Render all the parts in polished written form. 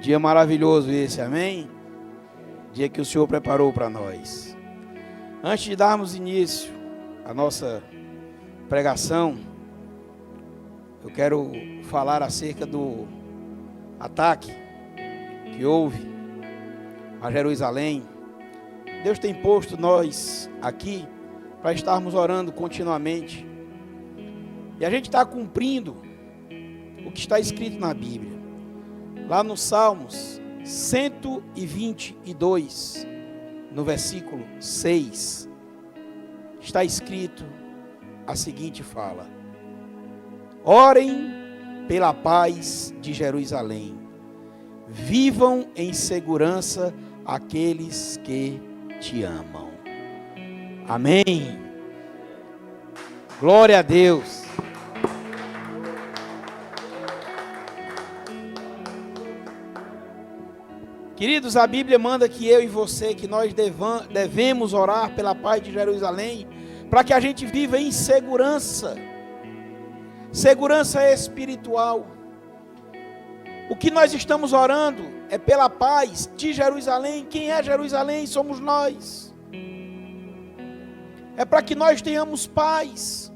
Dia maravilhoso esse, amém? Dia que o Senhor preparou para nós. Antes de darmos início à nossa pregação, eu quero falar acerca do ataque que houve a Jerusalém. Deus tem posto nós aqui para estarmos orando continuamente. E a gente está cumprindo o que está escrito na Bíblia. Lá no Salmos 122, no versículo 6, está escrito a seguinte fala: orem pela paz de Jerusalém, vivam em segurança aqueles que te amam. Amém. Glória a Deus. Queridos, a Bíblia manda que eu e você, que nós devemos orar pela paz de Jerusalém, para que a gente viva em segurança, segurança espiritual. O que nós estamos orando é pela paz de Jerusalém. Quem é Jerusalém? Somos nós. É para que nós tenhamos paz.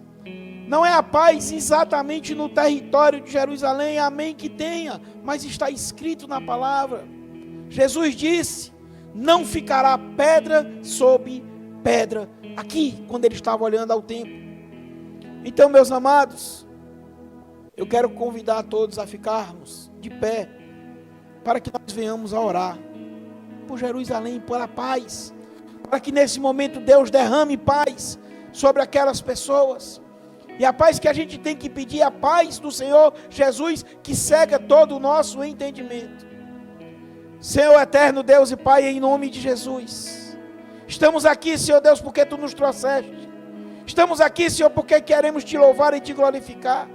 Não é a paz exatamente no território de Jerusalém, amém que tenha, mas está escrito na palavra. Jesus disse: não ficará pedra sobre pedra, aqui, quando ele estava olhando ao templo. Então, meus amados, eu quero convidar todos a ficarmos de pé, para que nós venhamos a orar por Jerusalém, pela paz, para que nesse momento Deus derrame paz sobre aquelas pessoas. E a paz que a gente tem que pedir é a paz do Senhor Jesus, que cega todo o nosso entendimento. Senhor eterno Deus e Pai, em nome de Jesus, estamos aqui, Senhor Deus, porque Tu nos trouxeste. Estamos aqui, Senhor, porque queremos Te louvar e Te glorificar.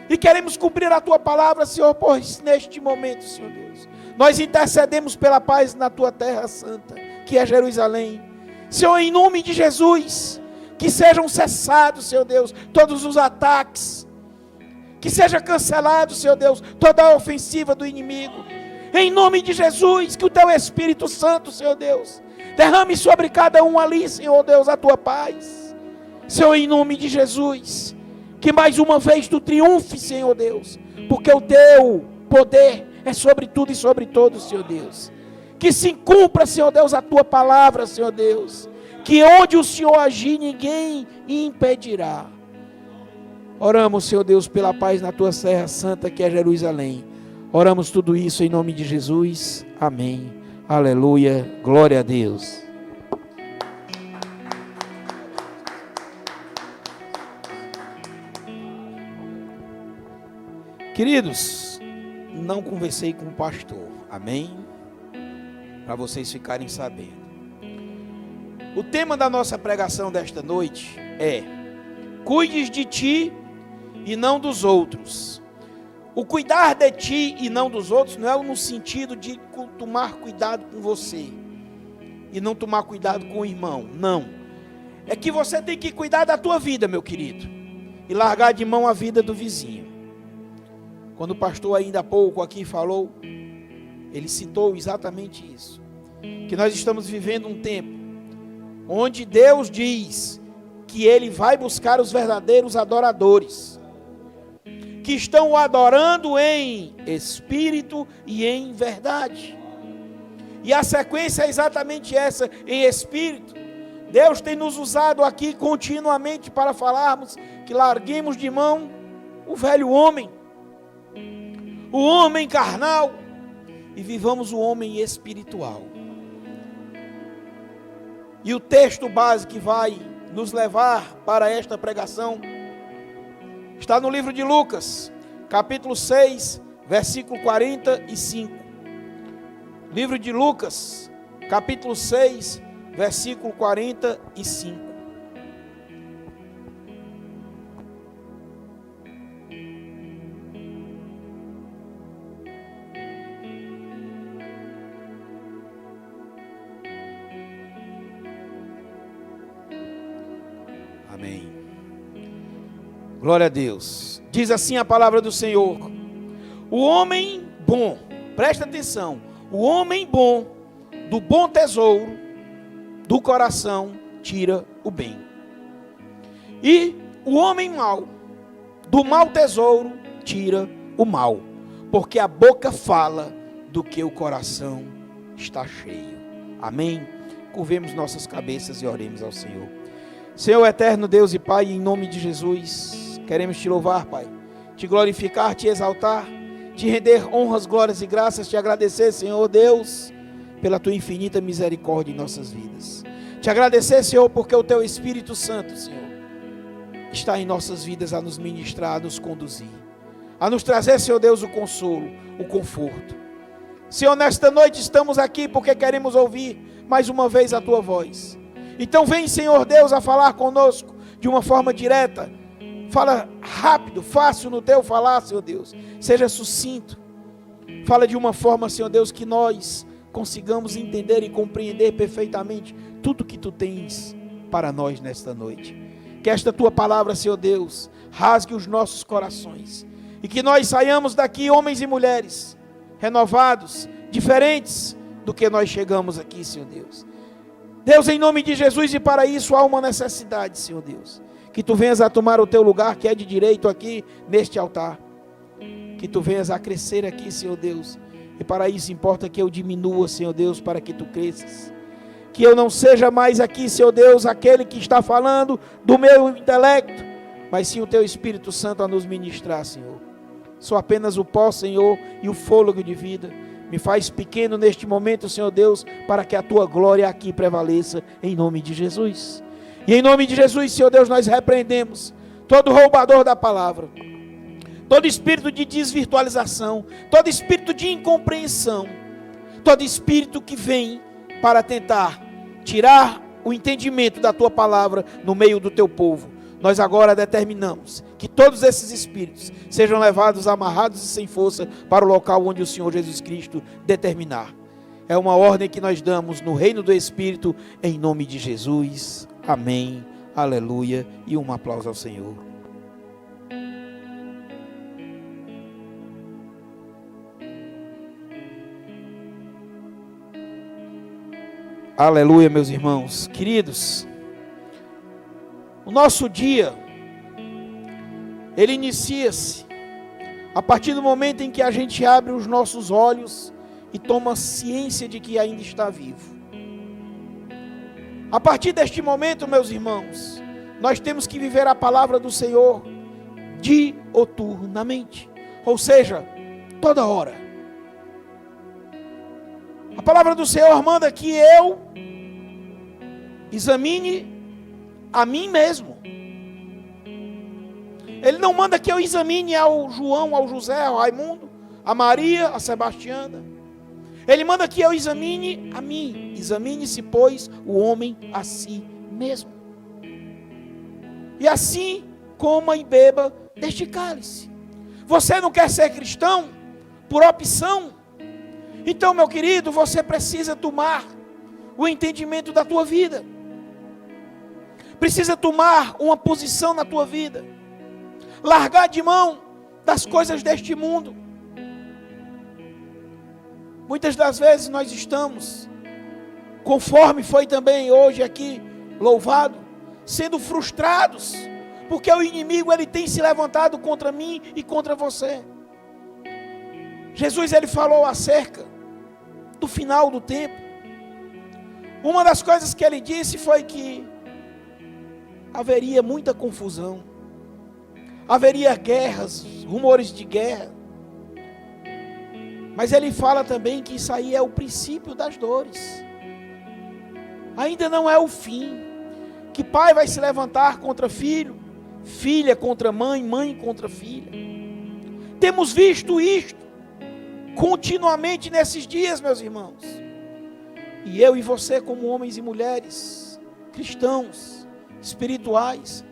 E queremos cumprir a Tua palavra, Senhor, pois neste momento, Senhor Deus, nós intercedemos pela paz na Tua terra santa, que é Jerusalém. Senhor, em nome de Jesus, que sejam cessados, Senhor Deus, todos os ataques. Que seja cancelado, Senhor Deus, toda a ofensiva do inimigo. Em nome de Jesus, que o Teu Espírito Santo, Senhor Deus, derrame sobre cada um ali, Senhor Deus, a Tua paz. Senhor, em nome de Jesus, que mais uma vez Tu triunfe, Senhor Deus, porque o Teu poder é sobre tudo e sobre todos, Senhor Deus. Que se cumpra, Senhor Deus, a Tua palavra, Senhor Deus. Que onde o Senhor agir, ninguém impedirá. Oramos, Senhor Deus, pela paz na Tua terra santa, que é Jerusalém. Oramos tudo isso em nome de Jesus. Amém. Aleluia. Glória a Deus. Queridos, não conversei com o pastor. Amém? Para vocês ficarem sabendo. O tema da nossa pregação desta noite é: cuides de ti e não dos outros. O cuidar de ti e não dos outros não é no sentido de tomar cuidado com você e não tomar cuidado com o irmão, não. É que você tem que cuidar da tua vida, meu querido, e largar de mão a vida do vizinho. Quando o pastor ainda há pouco aqui falou, ele citou exatamente isso, que nós estamos vivendo um tempo onde Deus diz que Ele vai buscar os verdadeiros adoradores, que estão o adorando em espírito e em verdade. E a sequência é exatamente essa, em espírito. Deus tem nos usado aqui continuamente para falarmos que larguemos de mão o velho homem, o homem carnal, e vivamos o homem espiritual. E o texto base que vai nos levar para esta pregação está no livro de Lucas, capítulo 6, versículo 45. Livro de Lucas, capítulo 6, versículo 45. Amém. Glória a Deus. Diz assim a palavra do Senhor: o homem bom presta atenção, o homem bom, do bom tesouro, do coração, tira o bem. E o homem mau, do mau tesouro, tira o mal. Porque a boca fala do que o coração está cheio. Amém? Curvemos nossas cabeças e oremos ao Senhor. Senhor eterno Deus e Pai, em nome de Jesus, queremos te louvar, Pai, te glorificar, te exaltar, te render honras, glórias e graças, te agradecer, Senhor Deus, pela tua infinita misericórdia em nossas vidas. Te agradecer, Senhor, porque o teu Espírito Santo, Senhor, está em nossas vidas a nos ministrar, a nos conduzir, a nos trazer, Senhor Deus, o consolo, o conforto. Senhor, nesta noite estamos aqui porque queremos ouvir mais uma vez a tua voz. Então vem, Senhor Deus, a falar conosco de uma forma direta. Fala rápido, fácil no teu falar, Senhor Deus. Seja sucinto. Fala de uma forma, Senhor Deus, que nós consigamos entender e compreender perfeitamente tudo que tu tens para nós nesta noite. Que esta tua palavra, Senhor Deus, rasgue os nossos corações. E que nós saiamos daqui, homens e mulheres, renovados, diferentes do que nós chegamos aqui, Senhor Deus. Deus, em nome de Jesus, e para isso há uma necessidade, Senhor Deus. Que tu venhas a tomar o teu lugar, que é de direito aqui, neste altar. Que tu venhas a crescer aqui, Senhor Deus. E para isso importa que eu diminua, Senhor Deus, para que tu cresças. Que eu não seja mais aqui, Senhor Deus, aquele que está falando do meu intelecto, mas sim o teu Espírito Santo a nos ministrar, Senhor. Sou apenas o pó, Senhor, e o fôlego de vida. Me faz pequeno neste momento, Senhor Deus, para que a tua glória aqui prevaleça, em nome de Jesus. E em nome de Jesus, Senhor Deus, nós repreendemos todo roubador da palavra, todo espírito de desvirtualização, todo espírito de incompreensão, todo espírito que vem para tentar tirar o entendimento da tua palavra no meio do teu povo. Nós agora determinamos que todos esses espíritos sejam levados amarrados e sem força para o local onde o Senhor Jesus Cristo determinar. É uma ordem que nós damos no reino do Espírito, em nome de Jesus. Amém, aleluia, e um aplauso ao Senhor. Aleluia, meus irmãos, queridos. O nosso dia, ele inicia-se a partir do momento em que a gente abre os nossos olhos e toma ciência de que ainda está vivo. A partir deste momento, meus irmãos, nós temos que viver a palavra do Senhor dioturnamente, ou seja, toda hora. A palavra do Senhor manda que eu examine a mim mesmo. Ele não manda que eu examine ao João, ao José, ao Raimundo, a Maria, a Sebastiana. Ele manda que eu examine a mim. Examine-se, pois, o homem a si mesmo. E assim coma e beba deste cálice. Você não quer ser cristão por opção? Então, meu querido, você precisa tomar o entendimento da tua vida. Precisa tomar uma posição na tua vida. Largar de mão das coisas deste mundo. Muitas das vezes nós estamos, conforme foi também hoje aqui louvado, sendo frustrados, porque o inimigo ele tem se levantado contra mim e contra você. Jesus ele falou acerca do final do tempo. Uma das coisas que ele disse foi que haveria muita confusão, haveria guerras, rumores de guerra. Mas ele fala também que isso aí é o princípio das dores. Ainda não é o fim. Que pai vai se levantar contra filho, filha contra mãe, mãe contra filha. Temos visto isto continuamente nesses dias, meus irmãos. E eu e você, como homens e mulheres cristãos, espirituais,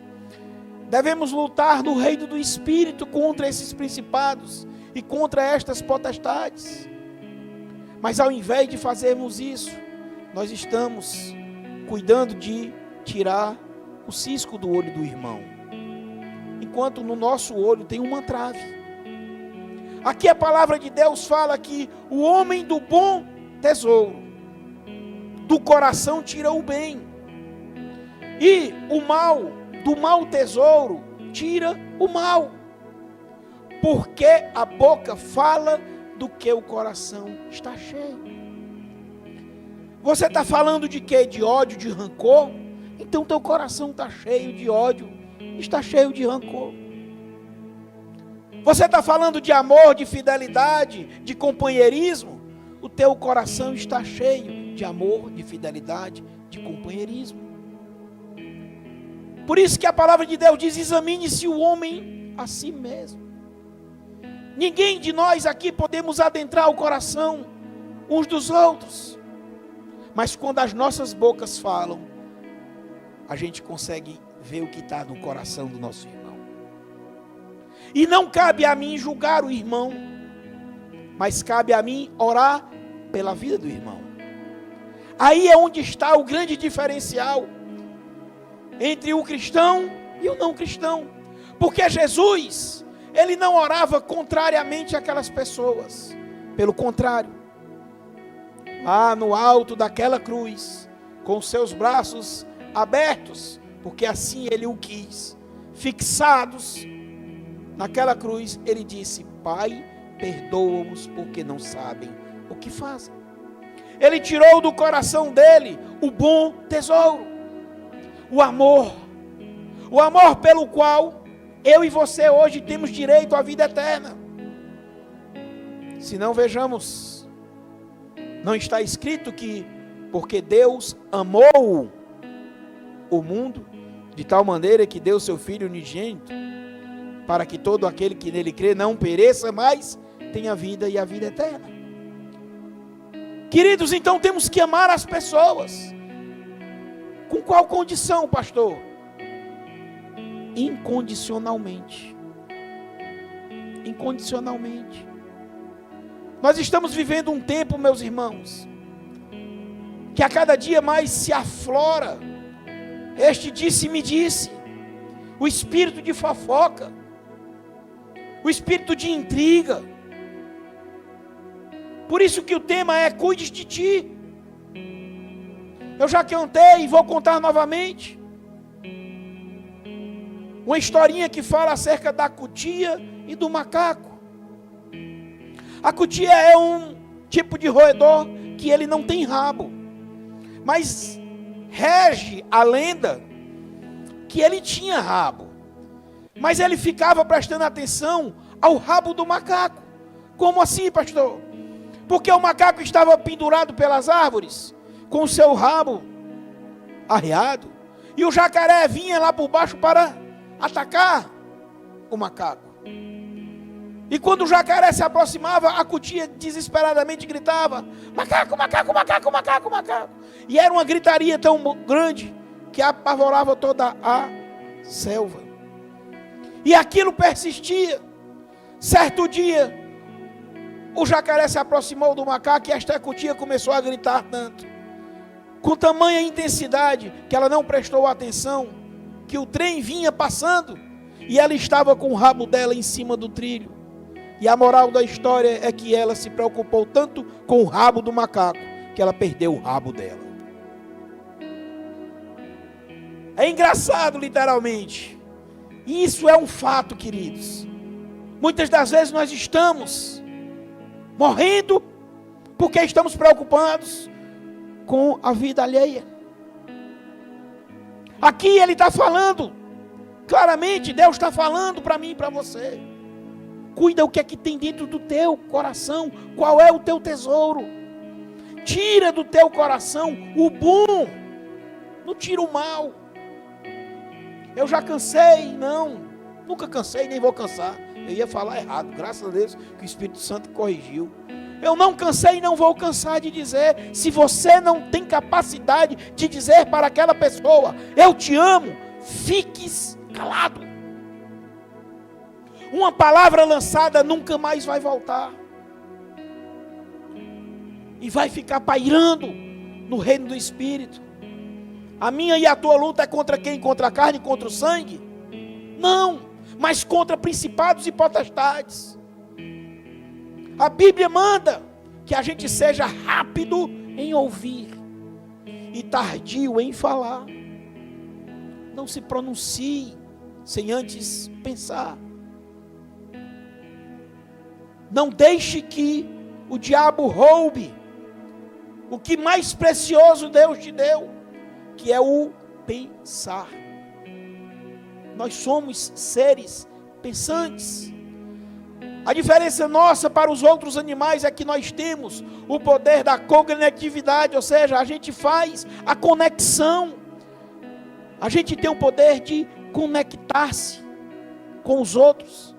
devemos lutar no reino do Espírito contra esses principados e contra estas potestades. Mas ao invés de fazermos isso, nós estamos cuidando de tirar o cisco do olho do irmão, enquanto no nosso olho tem uma trave. Aqui a palavra de Deus fala que o homem do bom tesouro, do coração tira o bem. E o mal, do mau tesouro, tira o mal. Porque a boca fala do que o coração está cheio. Você está falando de quê? De ódio, de rancor? Então teu coração está cheio de ódio, está cheio de rancor. Você está falando de amor, de fidelidade, de companheirismo? O teu coração está cheio de amor, de fidelidade, de companheirismo. Por isso que a palavra de Deus diz: examine-se o homem a si mesmo. Ninguém de nós aqui podemos adentrar o coração uns dos outros. Mas quando as nossas bocas falam, a gente consegue ver o que está no coração do nosso irmão. E não cabe a mim julgar o irmão, mas cabe a mim orar pela vida do irmão. Aí é onde está o grande diferencial entre o cristão e o não cristão. Porque Jesus, ele não orava contrariamente àquelas pessoas. Pelo contrário, lá no alto daquela cruz, com seus braços abertos, porque assim ele o quis, fixados naquela cruz, ele disse: Pai, perdoa-os porque não sabem o que fazem. Ele tirou do coração dele o bom tesouro, o amor pelo qual eu e você hoje temos direito à vida eterna. Se não, vejamos, não está escrito que porque Deus amou o mundo de tal maneira que deu seu Filho unigênito, para que todo aquele que nele crê não pereça, mas tenha vida e a vida eterna. Queridos, então temos que amar as pessoas. Com qual condição, pastor? Incondicionalmente. Incondicionalmente. Nós estamos vivendo um tempo, meus irmãos, que a cada dia mais se aflora este disse-me-disse, o espírito de fofoca, o espírito de intriga. Por isso que o tema é: cuide de ti. Eu já contei e vou contar novamente uma historinha que fala acerca da cutia e do macaco. A cutia é um tipo de roedor que ele não tem rabo, mas rege a lenda que ele tinha rabo, mas ele ficava prestando atenção ao rabo do macaco. Como assim, pastor? Porque o macaco estava pendurado pelas árvores, com o seu rabo arreado, e o jacaré vinha lá por baixo para atacar o macaco. E quando o jacaré se aproximava, a cutia desesperadamente gritava: macaco, macaco, macaco, macaco, macaco. E era uma gritaria tão grande que apavorava toda a selva. E aquilo persistia. Certo dia, o jacaré se aproximou do macaco e esta cutia começou a gritar tanto, com tamanha intensidade, que ela não prestou atenção, que o trem vinha passando e ela estava com o rabo dela em cima do trilho. E a moral da história é que ela se preocupou tanto com o rabo do macaco, que ela perdeu o rabo dela. É engraçado, literalmente. E isso é um fato, queridos. Muitas das vezes nós estamos morrendo porque estamos preocupados com a vida alheia. Aqui ele está falando claramente, Deus está falando para mim e para você. Cuida o que é que tem dentro do teu coração. Qual é o teu tesouro? Tira do teu coração o bom, não tira o mal. Eu já cansei, nunca cansei, nem vou cansar. Eu ia falar errado, graças a Deus que o Espírito Santo corrigiu. Eu não cansei e não vou cansar de dizer: se você não tem capacidade de dizer para aquela pessoa, eu te amo, fiques calado. Uma palavra lançada nunca mais vai voltar. E vai ficar pairando no reino do Espírito. A minha e a tua luta é contra quem? Contra a carne, contra o sangue? Não, mas contra principados e potestades. A Bíblia manda que a gente seja rápido em ouvir e tardio em falar. Não se pronuncie sem antes pensar. Não deixe que o diabo roube o que mais precioso Deus te deu, que é o pensar. Nós somos seres pensantes. A diferença nossa para os outros animais é que nós temos o poder da cognitividade, ou seja, a gente faz a conexão. A gente tem o poder de conectar-se com os outros,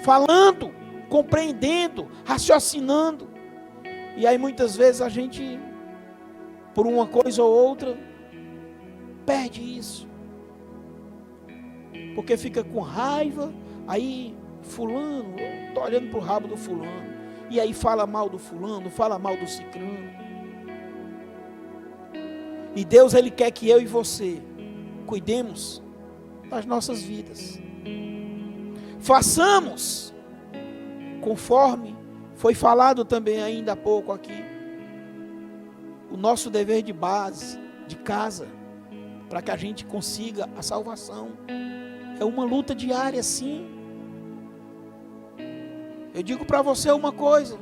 falando, compreendendo, raciocinando. E aí muitas vezes a gente, por uma coisa ou outra, perde isso. Porque fica com raiva, aí fulano, estou olhando para o rabo do fulano, e aí fala mal do fulano, fala mal do ciclano. E Deus, Ele quer que eu e você cuidemos das nossas vidas. Façamos conforme foi falado também ainda há pouco aqui, o nosso dever de base, de casa, para que a gente consiga a salvação. É uma luta diária, sim. Eu digo para você uma coisa,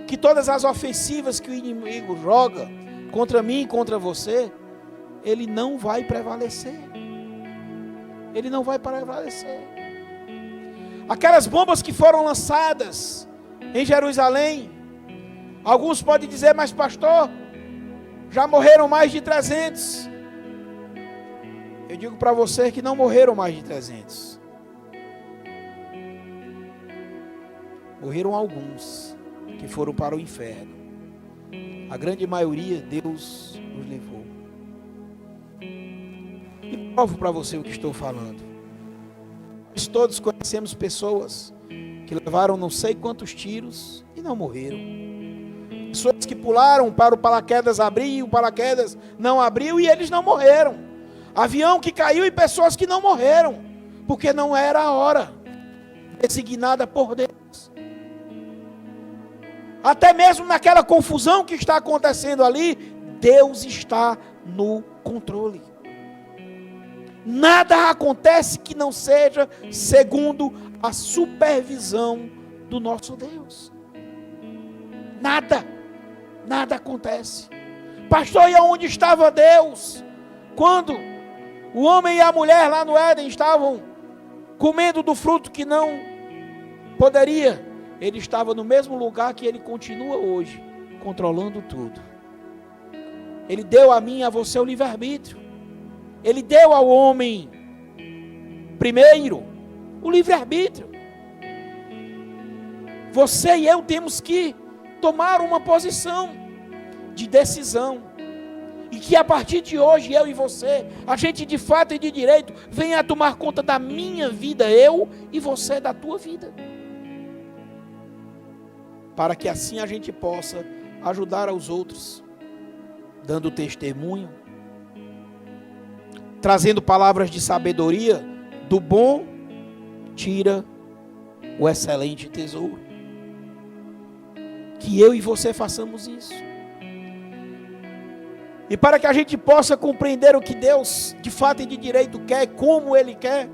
que todas as ofensivas que o inimigo joga contra mim e contra você, ele não vai prevalecer. Ele não vai prevalecer. Aquelas bombas que foram lançadas em Jerusalém, alguns podem dizer, mas pastor, já morreram mais de 300. Eu digo para você que não morreram mais de 300. Morreram alguns que foram para o inferno. A grande maioria, Deus nos levou. E provo para você o que estou falando. Nós todos conhecemos pessoas que levaram não sei quantos tiros e não morreram. Pessoas que pularam para o paraquedas abrir e o paraquedas não abriu e eles não morreram. Avião que caiu e pessoas que não morreram, porque não era a hora designada por Deus. Até mesmo naquela confusão que está acontecendo ali, Deus está no controle. Nada acontece que não seja segundo a supervisão do nosso Deus. Nada acontece. Pastor, e aonde estava Deus? Quando o homem e a mulher lá no Éden estavam comendo do fruto que não poderia, ele estava no mesmo lugar que ele continua hoje, controlando tudo. Ele deu a mim e a você o livre-arbítrio. Ele deu ao homem, primeiro, o livre-arbítrio. Você e eu temos que tomar uma posição de decisão. E que a partir de hoje, eu e você, a gente de fato e de direito, venha a tomar conta da minha vida, eu e você da tua vida. Para que assim a gente possa ajudar aos outros, dando testemunho, trazendo palavras de sabedoria. Do bom tira o excelente tesouro. Que eu e você façamos isso. E para que a gente possa compreender o que Deus de fato e de direito quer, como Ele quer,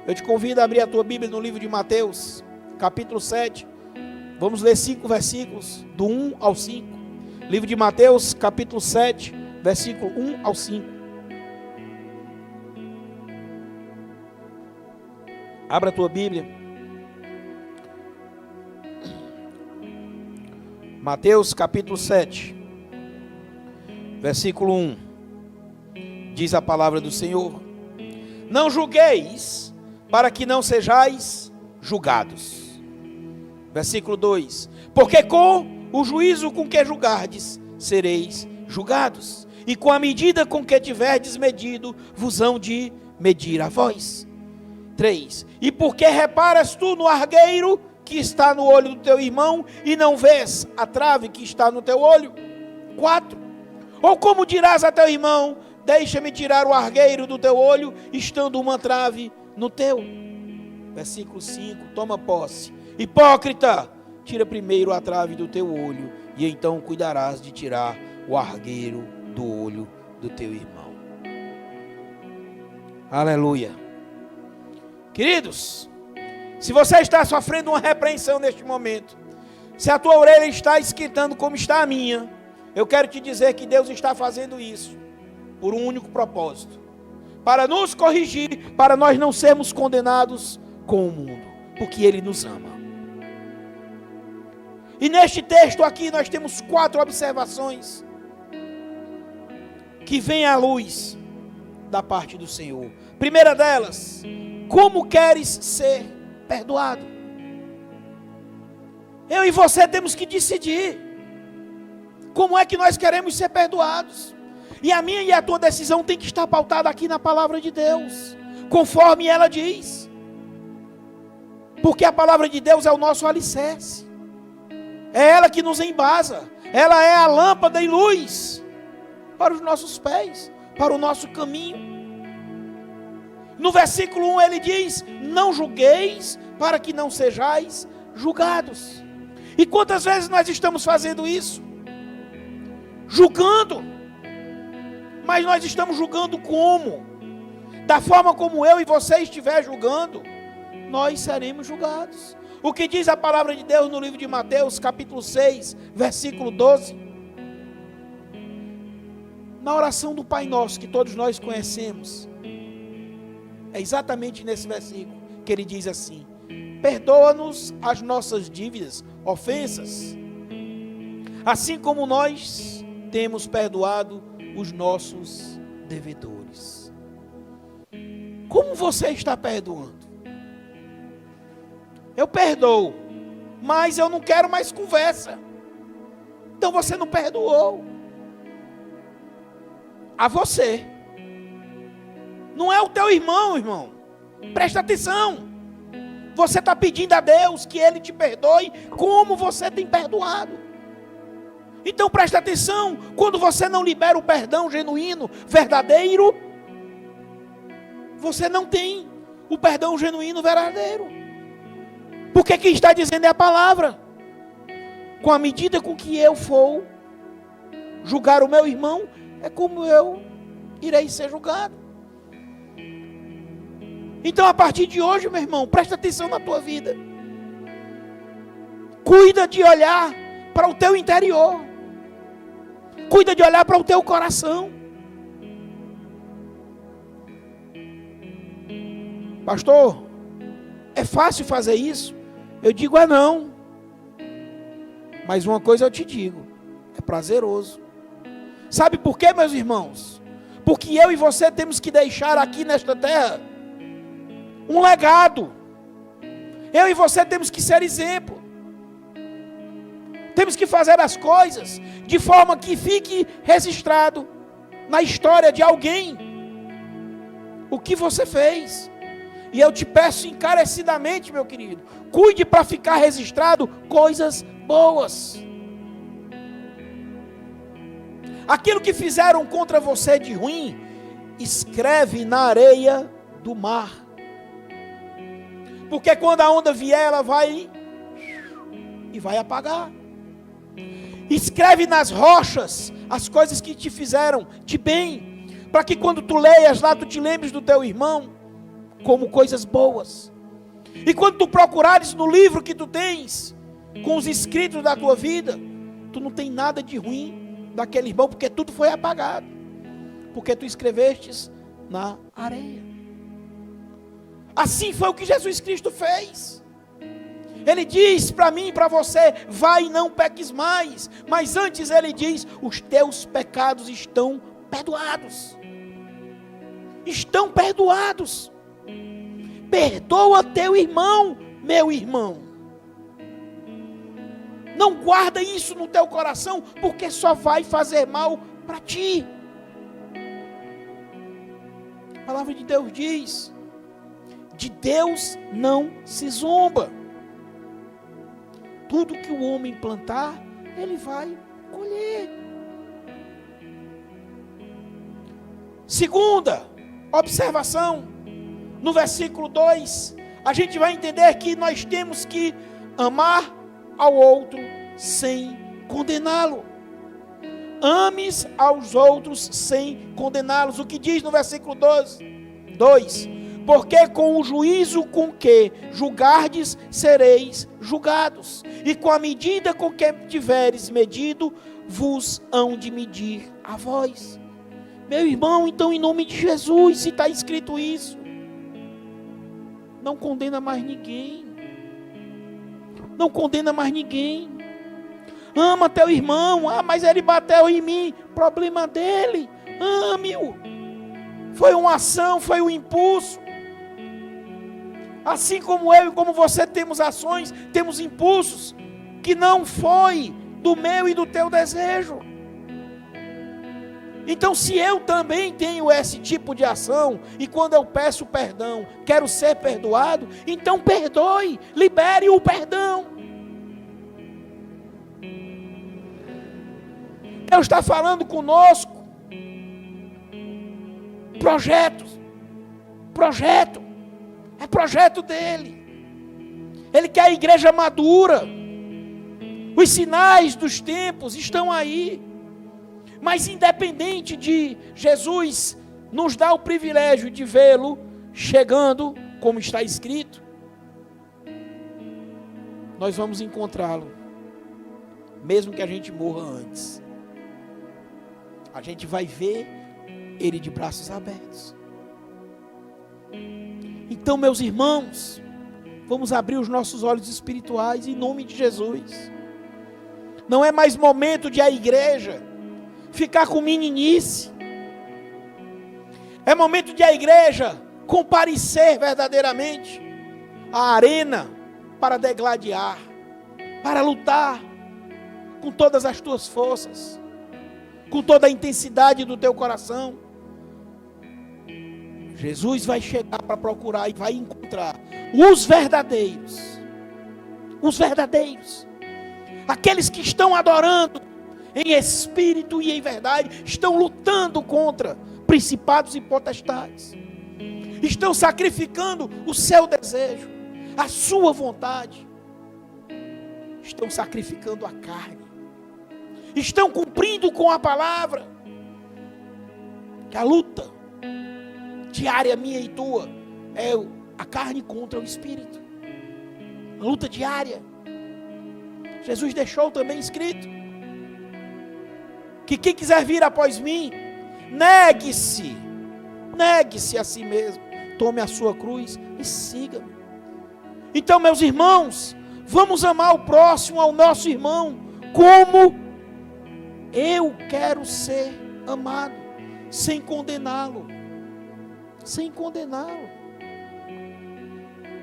eu te convido a abrir a tua Bíblia no livro de Mateus, capítulo 7. Vamos ler 5 versículos, do 1 ao 5. Livro de Mateus, capítulo 7, versículo 1 ao 5. Abra a tua Bíblia. Mateus, capítulo 7, versículo 1. Diz a palavra do Senhor: não julgueis, para que não sejais julgados. Versículo 2: porque com o juízo com que julgardes, sereis julgados, e com a medida com que tiverdes medido, vos hão de medir a vós. 3: e porque reparas tu no argueiro que está no olho do teu irmão, e não vês a trave que está no teu olho? 4: ou como dirás a teu irmão, deixa-me tirar o argueiro do teu olho, estando uma trave no teu? Versículo 5, toma posse. Hipócrita, tira primeiro a trave do teu olho, e então cuidarás de tirar o argueiro do olho do teu irmão. Aleluia. Queridos, se você está sofrendo uma repreensão neste momento, se a tua orelha está esquentando como está a minha, eu quero te dizer que Deus está fazendo isso por um único propósito: para nos corrigir, para nós não sermos condenados com o mundo, porque Ele nos ama. E neste texto aqui nós temos 4 observações que vêm à luz da parte do Senhor. Primeira delas: como queres ser perdoado? Eu e você temos que decidir como é que nós queremos ser perdoados. E a minha e a tua decisão tem que estar pautada aqui na palavra de Deus, conforme ela diz. Porque a palavra de Deus é o nosso alicerce. É ela que nos embasa. Ela é a lâmpada e luz para os nossos pés, para o nosso caminho. No versículo 1 ele diz: não julgueis, para que não sejais julgados. E quantas vezes nós estamos fazendo isso? Julgando. Mas nós estamos julgando como? Da forma como eu e você estiver julgando, nós seremos julgados. O que diz a palavra de Deus no livro de Mateus, capítulo 6, versículo 12? Na oração do Pai Nosso, que todos nós conhecemos, é exatamente nesse versículo que ele diz assim: perdoa-nos as nossas dívidas, ofensas, assim como nós temos perdoado os nossos devedores. Como você está perdoando? Eu perdoo, mas eu não quero mais conversa. Então você não perdoou. A você. Não é o teu irmão. Presta atenção. Você está pedindo a Deus que Ele te perdoe como você tem perdoado. Então presta atenção. Quando você não libera o perdão genuíno, verdadeiro, você não tem o perdão genuíno, verdadeiro. Porque quem está dizendo é a palavra. Com a medida com que eu for julgar o meu irmão, é como eu irei ser julgado. Então a partir de hoje, meu irmão, presta atenção na tua vida. Cuida de olhar para o teu interior. Cuida de olhar para o teu coração. Pastor, é fácil fazer isso? Eu digo, não. Mas uma coisa eu te digo, é prazeroso. Sabe por quê, meus irmãos? Porque eu e você temos que deixar aqui nesta terra um legado. Eu e você temos que ser exemplo. Temos que fazer as coisas de forma que fique registrado na história de alguém o que você fez. E eu te peço encarecidamente, meu querido, cuide para ficar registrado coisas boas. Aquilo que fizeram contra você de ruim, escreve na areia do mar. Porque quando a onda vier, ela vai e vai apagar. Escreve nas rochas as coisas que te fizeram de bem, para que quando tu leias lá, tu te lembres do teu irmão como coisas boas. E quando tu procurares no livro que tu tens, com os escritos da tua vida, tu não tem nada de ruim daquele irmão, porque tudo foi apagado, porque tu escrevestes na areia. Assim foi o que Jesus Cristo fez. Ele diz para mim e para você: vai e não peques mais. Mas antes ele diz: os teus pecados estão perdoados. Estão perdoados. Perdoa teu irmão, meu irmão. Não guarda isso no teu coração, porque só vai fazer mal para ti. A palavra de Deus diz: de Deus não se zomba. Tudo que o homem plantar, ele vai colher. Segunda observação, no versículo 2, a gente vai entender que nós temos que amar ao outro sem condená-lo. Ames aos outros sem condená-los. O que diz no versículo 2? Porque com o juízo com que julgardes, sereis julgados. E com a medida com que tiveres medido, vos hão de medir a vós. Meu irmão, então em nome de Jesus, se está escrito isso, não condena mais ninguém. Não condena mais ninguém. Ama teu irmão. Mas ele bateu em mim. Problema dele. Ame-o. Foi uma ação, foi um impulso. Assim como eu e como você temos ações, temos impulsos que não foi do meu e do teu desejo. Então, se eu também tenho esse tipo de ação, e quando eu peço perdão, quero ser perdoado, então perdoe, libere o perdão. Deus está falando conosco. Projeto, é projeto dele. Ele quer a igreja madura. Os sinais dos tempos estão aí. Mas independente de Jesus nos dar o privilégio de vê-lo chegando, como está escrito, nós vamos encontrá-lo, mesmo que a gente morra antes. A gente vai ver ele de braços abertos. Então, meus irmãos, vamos abrir os nossos olhos espirituais em nome de Jesus. Não é mais momento de a igreja ficar com meninice. É momento de a igreja comparecer verdadeiramente à arena para degladiar, para lutar com todas as tuas forças, com toda a intensidade do teu coração. Jesus vai chegar para procurar e vai encontrar os verdadeiros, aqueles que estão adorando em espírito e em verdade, estão lutando contra principados e potestades, estão sacrificando o seu desejo, a sua vontade, estão sacrificando a carne, estão cumprindo com a palavra, que a luta diária minha e tua é a carne contra o espírito, a luta diária. Jesus deixou também escrito que quem quiser vir após mim, negue-se a si mesmo, tome a sua cruz e siga-me. Então, meus irmãos, vamos amar o próximo, ao nosso irmão, como eu quero ser amado, sem condená-lo.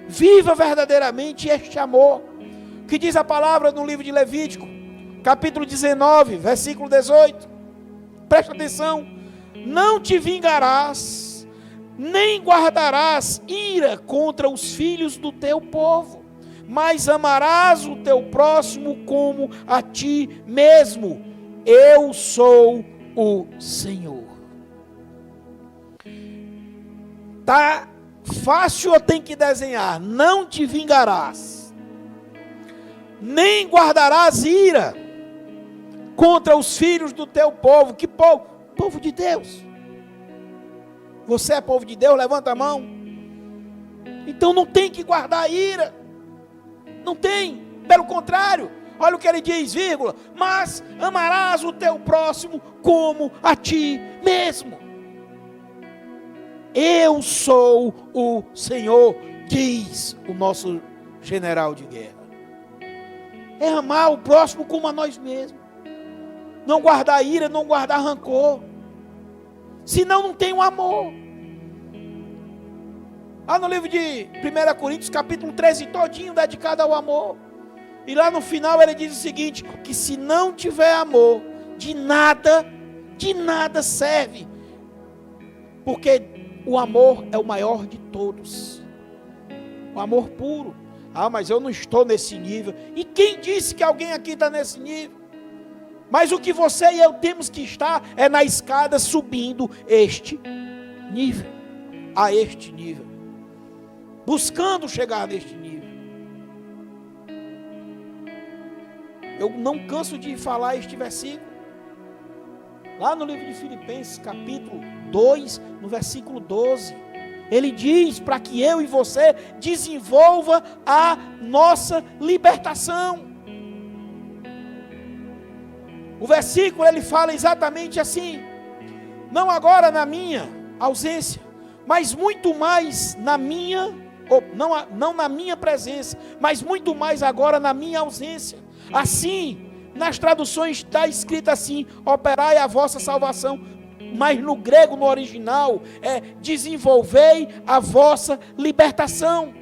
Viva verdadeiramente este amor, que diz a palavra no livro de Levítico, capítulo 19, versículo 18, presta atenção: não te vingarás, nem guardarás ira contra os filhos do teu povo, mas amarás o teu próximo como a ti mesmo. Eu sou o Senhor. Tá fácil ou tem que desenhar? Não te vingarás, nem guardarás ira contra os filhos do teu povo. Que povo? Povo de Deus. Você é povo de Deus? Levanta a mão. Então não tem que guardar ira. Não tem. Pelo contrário, olha o que ele diz, vírgula: mas amarás o teu próximo como a ti mesmo. Eu sou o Senhor, diz o nosso general de guerra. É amar o próximo como a nós mesmos. Não guardar ira, não guardar rancor. Senão não tem o amor. Lá no livro de 1 Coríntios, capítulo 13, todinho dedicado ao amor. E lá no final ele diz o seguinte: que se não tiver amor, de nada serve. Porque o amor é o maior de todos. O amor puro. Mas eu não estou nesse nível. E quem disse que alguém aqui está nesse nível? Mas o que você e eu temos que estar é na escada subindo este nível. A este nível. Buscando chegar neste nível. Eu não canso de falar este versículo. Lá no livro de Filipenses, capítulo 2, no versículo 12. Ele diz para que eu e você desenvolva a nossa libertação. O versículo ele fala exatamente assim: não agora na minha ausência, mas muito mais na minha, não na minha presença, mas muito mais agora na minha ausência. Assim, nas traduções está escrito assim: operai a vossa salvação, mas no grego, no original, é desenvolvei a vossa libertação,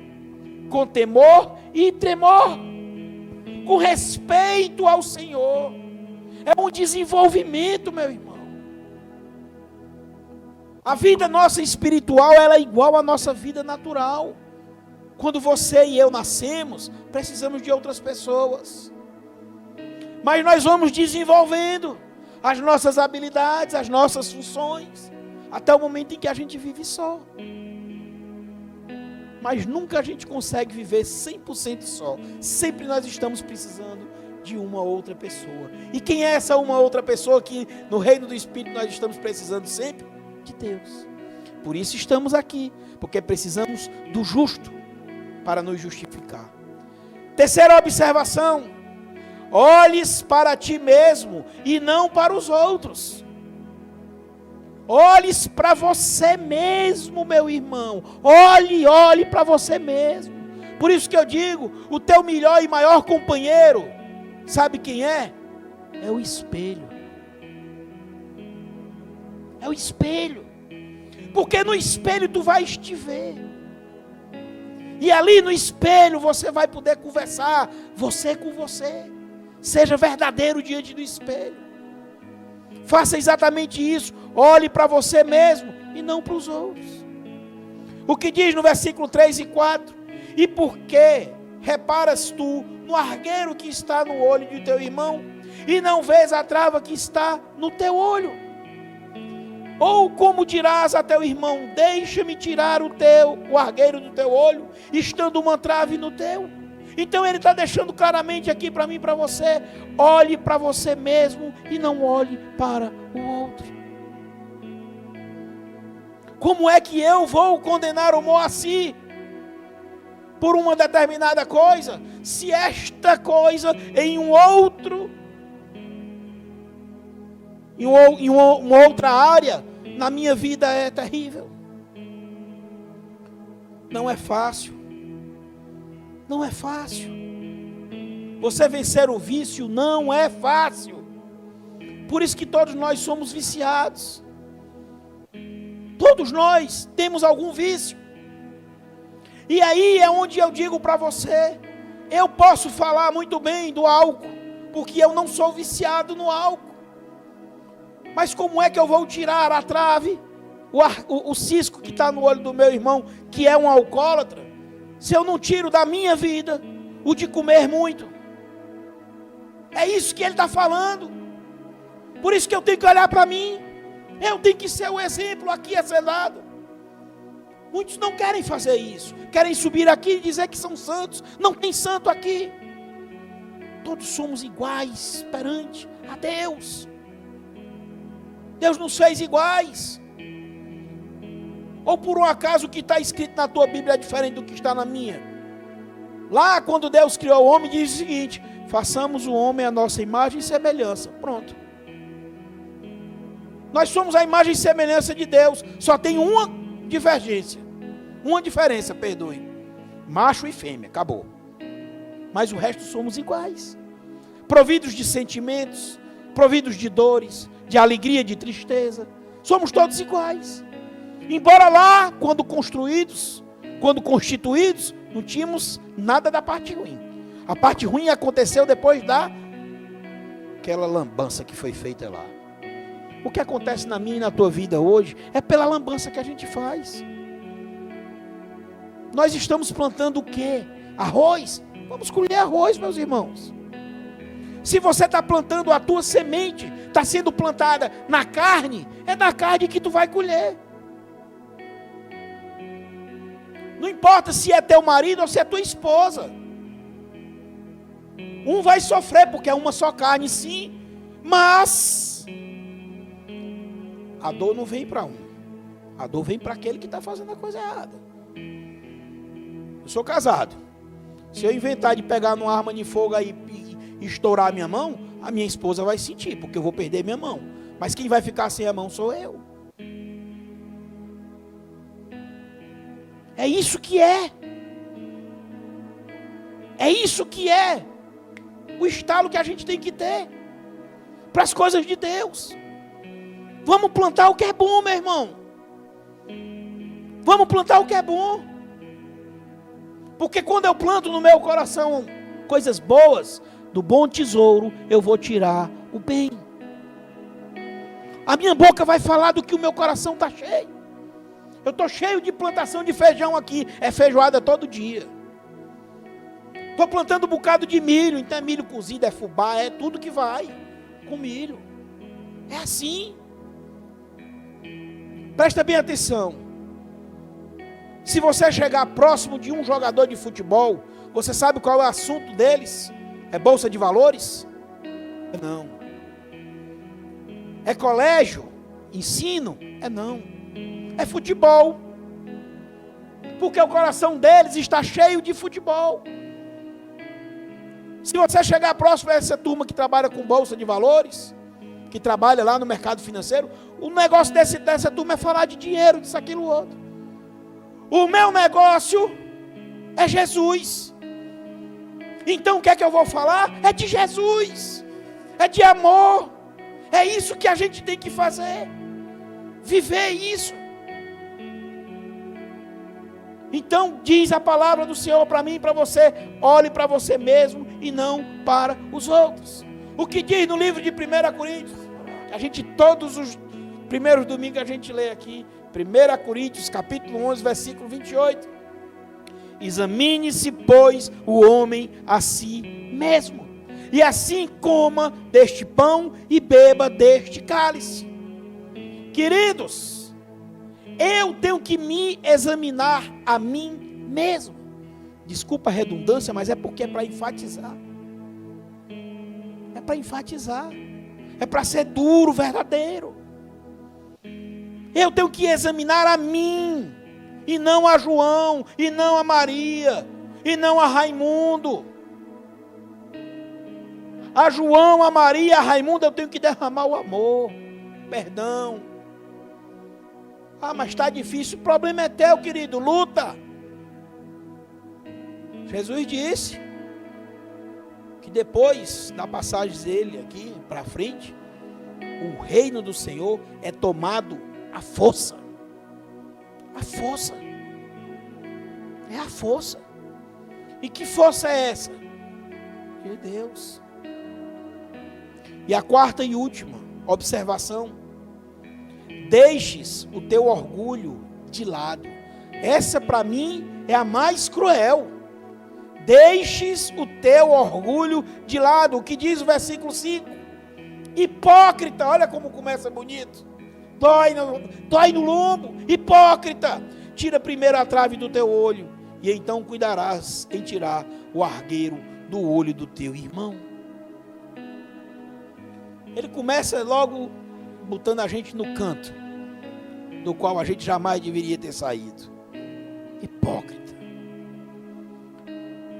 com temor e tremor, com respeito ao Senhor. É um desenvolvimento, meu irmão. A vida nossa espiritual, ela é igual à nossa vida natural. Quando você e eu nascemos, precisamos de outras pessoas. Mas nós vamos desenvolvendo as nossas habilidades, as nossas funções, até o momento em que a gente vive só. Mas nunca a gente consegue viver 100% só. Sempre nós estamos precisando de uma outra pessoa. E quem é essa uma outra pessoa que no reino do Espírito nós estamos precisando sempre? De Deus. Por isso estamos aqui, porque precisamos do justo para nos justificar. Terceira observação: olhes para ti mesmo e não para os outros. Olhes para você mesmo, meu irmão. Olhe para você mesmo. Por isso que eu digo, o teu melhor e maior companheiro, sabe quem é? É o espelho. É o espelho. Porque no espelho tu vais te ver. E ali no espelho você vai poder conversar, você com você. Seja verdadeiro diante do espelho. Faça exatamente isso. Olhe para você mesmo e não para os outros. O que diz no versículo 3 e 4? E por que reparas tu no argueiro que está no olho de teu irmão e não vês a trava que está no teu olho? Ou como dirás a teu irmão: deixa-me tirar o argueiro do teu olho, estando uma trave no teu? Então ele está deixando claramente aqui para mim e para você: olhe para você mesmo e não olhe para o outro. Como é que eu vou condenar o Moacir por uma determinada coisa, se esta coisa em uma outra área na minha vida é terrível? Não é fácil. Não é fácil. Você vencer o vício não é fácil. Por isso que todos nós somos viciados. Todos nós temos algum vício. E aí é onde eu digo para você: eu posso falar muito bem do álcool, porque eu não sou viciado no álcool. Mas como é que eu vou tirar a trave, o cisco que está no olho do meu irmão, que é um alcoólatra, se eu não tiro da minha vida o de comer muito? É isso que ele está falando. Por isso que eu tenho que olhar para mim. Eu tenho que ser o exemplo aqui a ser dado. Muitos não querem fazer isso. Querem subir aqui e dizer que são santos. Não tem santo aqui. Todos somos iguais perante a Deus. Deus nos fez iguais. Ou por um acaso o que está escrito na tua Bíblia é diferente do que está na minha? Lá quando Deus criou o homem, diz o seguinte: façamos o homem à nossa imagem e semelhança. Pronto. Nós somos a imagem e semelhança de Deus. Só tem uma divergência. Uma diferença, perdoe. Macho e fêmea, acabou. Mas o resto somos iguais. Providos de sentimentos, providos de dores, de alegria, de tristeza. Somos todos iguais. Embora lá, quando constituídos, não tínhamos nada da parte ruim. A parte ruim aconteceu depois daquela lambança que foi feita lá. O que acontece na minha e na tua vida hoje é pela lambança que a gente faz. Nós estamos plantando o quê? Arroz? Vamos colher arroz, meus irmãos. Se você está plantando a tua semente, está sendo plantada na carne, é da carne que tu vai colher. Não importa se é teu marido ou se é tua esposa. Um vai sofrer porque é uma só carne, sim, mas a dor não vem para um. A dor vem para aquele que está fazendo a coisa errada. Eu sou casado. Se eu inventar de pegar numa arma de fogo aí e estourar a minha mão, a minha esposa vai sentir, porque eu vou perder minha mão. Mas quem vai ficar sem a mão sou eu. É isso que é. É isso que é o estalo que a gente tem que ter para as coisas de Deus. Vamos plantar o que é bom, meu irmão. Vamos plantar o que é bom. Porque quando eu planto no meu coração coisas boas, do bom tesouro eu vou tirar o bem. A minha boca vai falar do que o meu coração está cheio. Eu estou cheio de plantação de feijão aqui. É feijoada todo dia. Estou plantando um bocado de milho. Então é milho cozido, é fubá, é tudo que vai com milho. É assim. Presta bem atenção. Se você chegar próximo de um jogador de futebol, você sabe qual é o assunto deles? É bolsa de valores? Não. É colégio? Ensino? Não. É futebol. Porque o coração deles está cheio de futebol. Se você chegar próximo a essa turma que trabalha com bolsa de valores, que trabalha lá no mercado financeiro, o negócio dessa turma é falar de dinheiro, disso, aquilo, outro. O meu negócio é Jesus. Então o que é que eu vou falar? É de Jesus. É de amor. É isso que a gente tem que fazer. Viver isso. Então diz a palavra do Senhor para mim e para você: olhe para você mesmo e não para os outros. O que diz no livro de 1 Coríntios? A gente, todos os primeiros domingos a gente lê aqui, 1 Coríntios capítulo 11, versículo 28. Examine-se, pois, o homem a si mesmo, e assim coma deste pão e beba deste cálice. Queridos, eu tenho que me examinar a mim mesmo. Desculpa a redundância, mas é porque é para enfatizar. É para enfatizar. É para ser duro, verdadeiro. Eu tenho que examinar a mim, e não a João, e não a Maria, e não a Raimundo. A João, a Maria, a Raimundo, eu tenho que derramar o amor, perdão. Ah, mas está difícil, o problema é teu, querido, luta. Jesus disse que depois da passagem dele aqui para frente, o reino do Senhor é tomado à força. A força. É a força. E que força é essa? De Deus. E a quarta e última observação: deixes o teu orgulho de lado. Essa para mim é a mais cruel. Deixes o teu orgulho de lado. O que diz o versículo 5? Hipócrita, olha como começa bonito. Dói no lombo. Hipócrita, tira primeiro a trave do teu olho, e então cuidarás em tirar o argueiro do olho do teu irmão. Ele começa logo botando a gente no canto, do qual a gente jamais deveria ter saído. Hipócrita.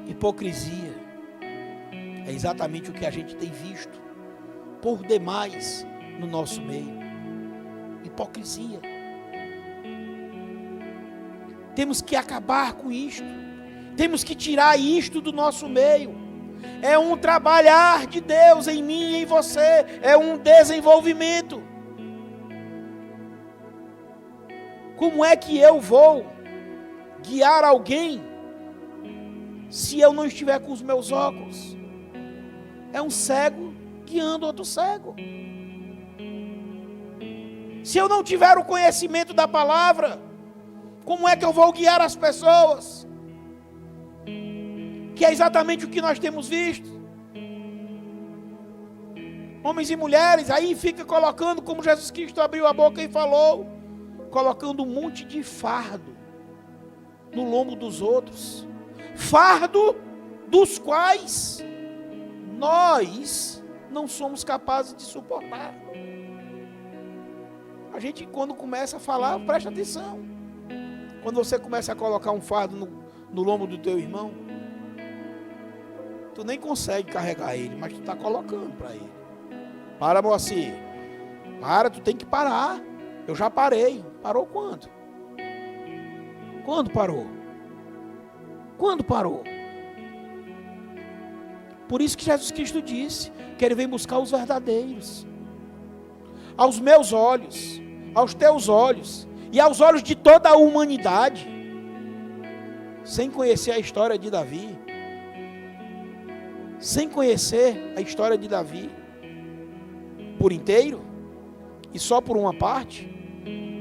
Hipocrisia é exatamente o que a gente tem visto por demais no nosso meio. Hipocrisia. Temos que acabar com isto. Temos que tirar isto do nosso meio. É um trabalhar de Deus em mim e em você. É um desenvolvimento. Como é que eu vou guiar alguém se eu não estiver com os meus óculos? É um cego guiando outro cego. Se eu não tiver o conhecimento da palavra, como é que eu vou guiar as pessoas? Que é exatamente o que nós temos visto. Homens e mulheres, aí fica colocando, como Jesus Cristo abriu a boca e falou, colocando um monte de fardo no lombo dos outros. Fardo dos quais nós não somos capazes de suportar. A gente, quando começa a falar, presta atenção. Quando você começa a colocar um fardo no lombo do teu irmão, tu nem consegue carregar ele, mas tu está colocando para ele. Para, Moacir. Para, tu tem que parar. Eu já parei. Parou quando? Quando parou? Quando parou? Por isso que Jesus Cristo disse que Ele vem buscar os verdadeiros. Aos meus olhos, aos teus olhos e aos olhos de toda a humanidade. Sem conhecer a história de Davi. Sem conhecer a história de Davi por inteiro e só por uma parte,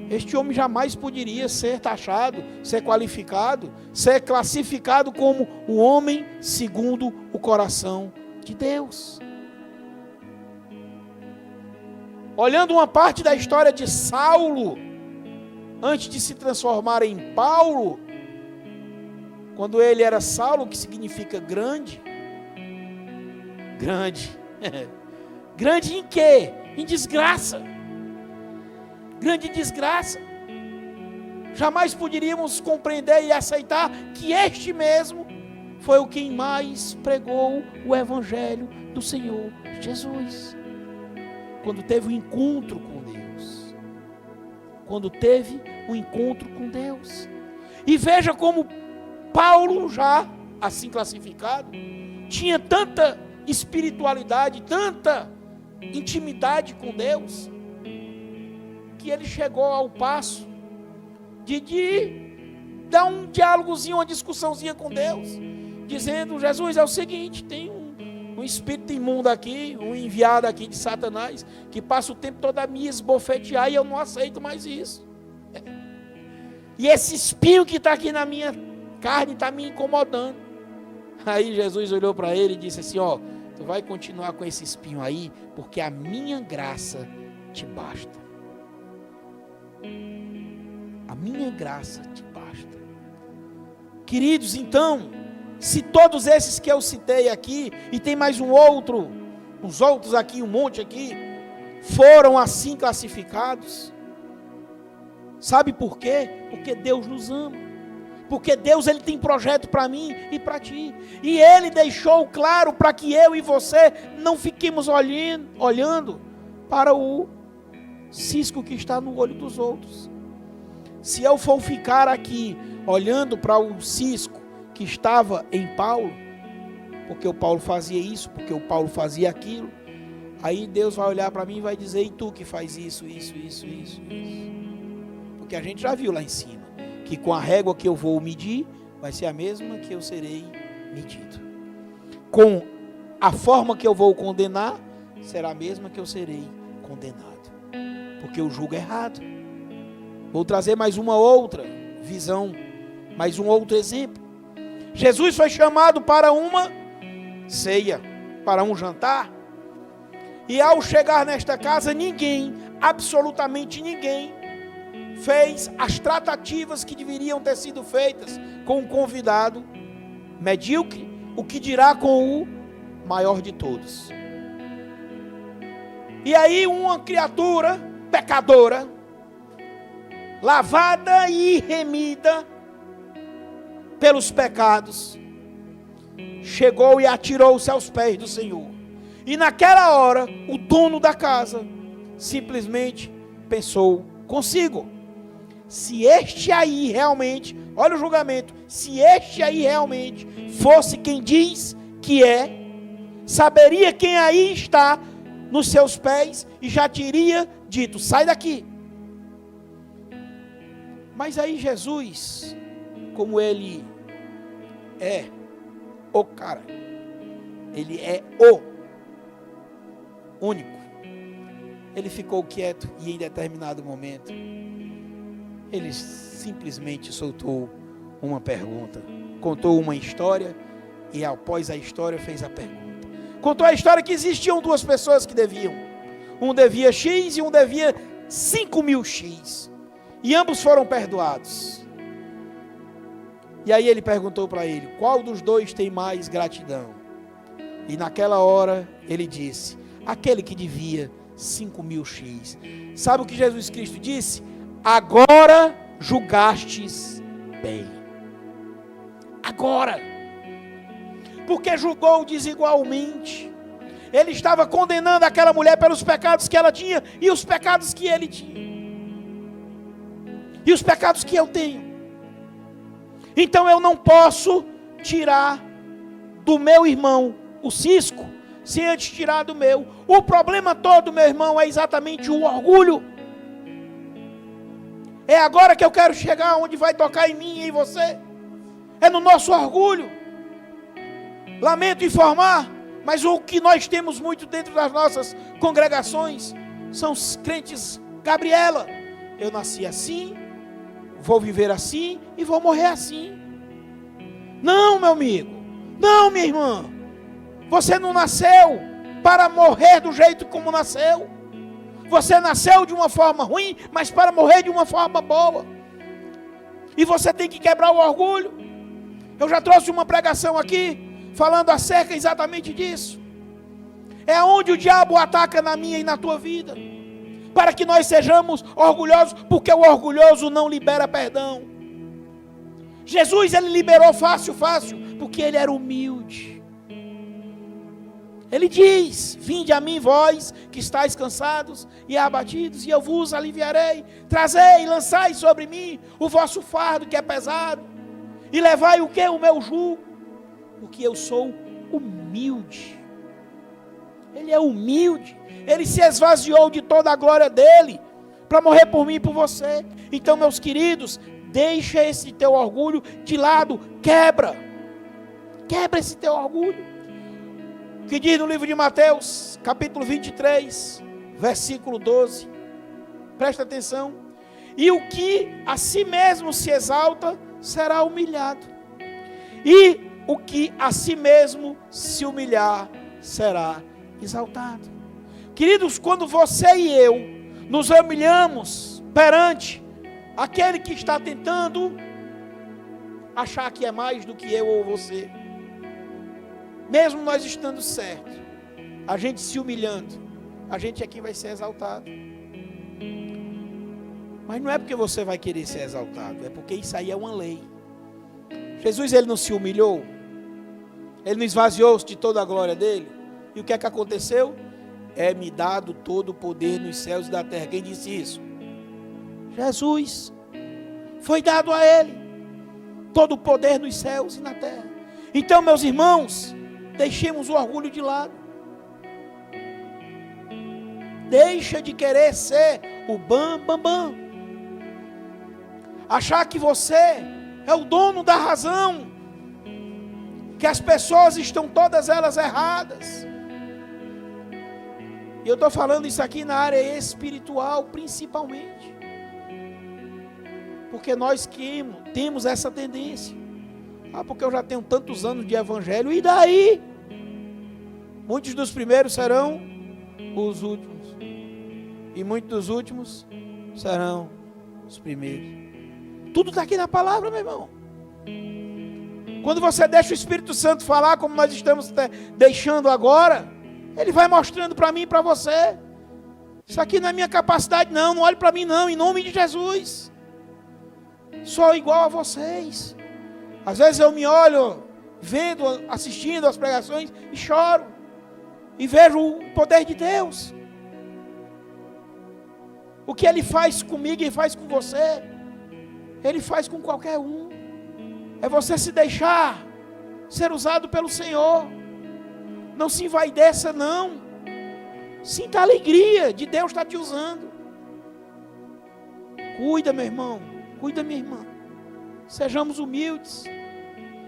este homem jamais poderia ser taxado, ser qualificado, ser classificado como o homem segundo o coração de Deus. Olhando uma parte da história de Saulo, antes de se transformar em Paulo, quando ele era Saulo, que significa grande. Grande. Grande em quê? Em desgraça. Grande em desgraça. Jamais poderíamos compreender e aceitar que este mesmo foi o quem mais pregou o Evangelho do Senhor Jesus. Quando teve um encontro com Deus. Quando teve um encontro com Deus. E veja como Paulo, já assim classificado, tinha tanta espiritualidade, tanta intimidade com Deus, que ele chegou ao passo de dar um diálogozinho, uma discussãozinha com Deus, dizendo: Jesus, é o seguinte, tem um espírito imundo aqui, um enviado aqui de Satanás, que passa o tempo todo a me esbofetear e eu não aceito mais isso. E esse espinho que está aqui na minha carne está me incomodando. Aí Jesus olhou para ele e disse assim: ó, tu vai continuar com esse espinho aí, porque a minha graça te basta. A minha graça te basta. Queridos, então, se todos esses que eu citei aqui, e tem mais uns outros aqui, um monte aqui, foram assim classificados, sabe por quê? Porque Deus nos ama. Porque Deus, Ele tem projeto para mim e para ti. E Ele deixou claro para que eu e você não fiquemos olhando para o cisco que está no olho dos outros. Se eu for ficar aqui olhando para o cisco que estava em Paulo, porque o Paulo fazia isso, porque o Paulo fazia aquilo, aí Deus vai olhar para mim e vai dizer: e tu que faz isso. Porque a gente já viu lá em cima que com a régua que eu vou medir, vai ser a mesma que eu serei medido. Com a forma que eu vou condenar, será a mesma que eu serei condenado. Porque eu julgo errado. Vou trazer mais uma outra visão, mais um outro exemplo. Jesus foi chamado para uma ceia, para um jantar. E ao chegar nesta casa, ninguém, absolutamente ninguém, fez as tratativas que deveriam ter sido feitas com o convidado medíocre, o que dirá com o maior de todos. E aí uma criatura pecadora, lavada e remida pelos pecados, chegou e atirou-se aos pés do Senhor. E naquela hora, o dono da casa simplesmente pensou consigo: se este aí realmente, olha o julgamento, se este aí realmente fosse quem diz que é, saberia quem aí está nos seus pés e já teria dito: sai daqui. Mas aí Jesus, como ele é o cara, ele é o único, ele ficou quieto e em determinado momento ele simplesmente soltou uma pergunta, contou uma história e após a história fez a pergunta. Contou a história que existiam duas pessoas que deviam. Um devia X e um devia 5.000 X. E ambos foram perdoados. E aí ele perguntou para ele: qual dos dois tem mais gratidão? E naquela hora ele disse: aquele que devia 5.000 x. Sabe o que Jesus Cristo disse? Agora julgastes bem. Agora. Porque julgou desigualmente. Ele estava condenando aquela mulher pelos pecados que ela tinha e os pecados que ele tinha. E os pecados que eu tenho. Então eu não posso tirar do meu irmão o cisco sem antes tirar do meu. O problema todo, meu irmão, é exatamente o orgulho. É agora que eu quero chegar onde vai tocar em mim e em você. É no nosso orgulho. Lamento informar, mas o que nós temos muito dentro das nossas congregações são os crentes Gabriela. Eu nasci assim, vou viver assim e vou morrer assim. Não, meu amigo. Não, minha irmã. Você não nasceu para morrer do jeito como nasceu. Você nasceu de uma forma ruim, mas para morrer de uma forma boa. E você tem que quebrar o orgulho. Eu já trouxe uma pregação aqui, falando acerca exatamente disso. É onde o diabo ataca na minha e na tua vida. Para que nós sejamos orgulhosos, porque o orgulhoso não libera perdão. Jesus, ele liberou fácil, porque ele era humilde. Ele diz: vinde a mim vós que estáis cansados e abatidos, e eu vos aliviarei. Trazei e lançai sobre mim o vosso fardo que é pesado, e levai o que? O meu jugo, porque eu sou humilde. Ele é humilde. Ele se esvaziou de toda a glória dele para morrer por mim e por você. Então, meus queridos, deixa esse teu orgulho de lado. Quebra esse teu orgulho. O que diz no livro de Mateus, capítulo 23, versículo 12. Presta atenção. E o que a si mesmo se exalta será humilhado, e o que a si mesmo se humilhar será exaltado. Queridos, quando você e eu nos humilhamos perante aquele que está tentando achar que é mais do que eu ou você, mesmo nós estando certo, a gente se humilhando, a gente é quem vai ser exaltado. Mas não é porque você vai querer ser exaltado, é porque isso aí é uma lei. Jesus, ele não se humilhou, ele não esvaziou-se de toda a glória dele. E o que é que aconteceu? É-me dado todo o poder nos céus e da terra. Quem disse isso? Jesus. Foi dado a ele todo o poder nos céus e na terra. Então, meus irmãos, deixemos o orgulho de lado. Deixa de querer ser o bam. Achar que você é o dono da razão, que as pessoas estão todas elas erradas. E eu estou falando isso aqui na área espiritual, principalmente, porque nós que temos essa tendência. Porque eu já tenho tantos anos de evangelho, e daí? Muitos dos primeiros serão os últimos, e muitos dos últimos serão os primeiros. Tudo está aqui na palavra, meu irmão. Quando você deixa o Espírito Santo falar, como nós estamos deixando agora, ele vai mostrando para mim e para você. Isso aqui não é minha capacidade, não olhe para mim não, em nome de Jesus. Sou igual a vocês. Às vezes eu me olho, vendo, assistindo as pregações, e choro. E vejo o poder de Deus. O que Ele faz comigo e faz com você, Ele faz com qualquer um. É você se deixar ser usado pelo Senhor. Não se envaideça, não. Sinta a alegria de Deus estar te usando. Cuida, meu irmão. Cuida, minha irmã. Sejamos humildes.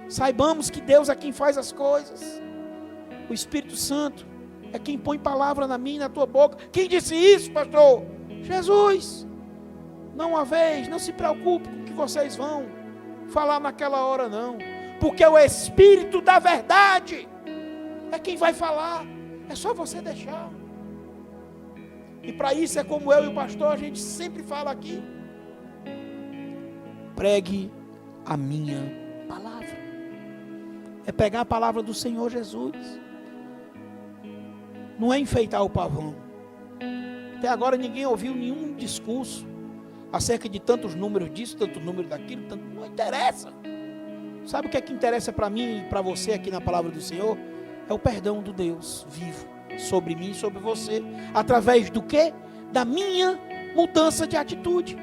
Saibamos que Deus é quem faz as coisas. O Espírito Santo é quem põe palavra na minha e na tua boca. Quem disse isso, pastor? Jesus. Não uma vez, não se preocupe com o que vocês vão falar naquela hora, não. Porque o Espírito da verdade é quem vai falar. É só você deixar. E para isso é como eu e o pastor, a gente sempre fala aqui. Pregue a minha palavra. É pegar a palavra do Senhor Jesus. não é enfeitar o pavão. Até agora ninguém ouviu nenhum discurso acerca de tantos números disso, tantos números daquilo, tanto, não interessa. Sabe o que é que interessa para mim e para você aqui na palavra do Senhor? É o perdão do Deus vivo sobre mim e sobre você. Através do quê? Da minha mudança de atitude.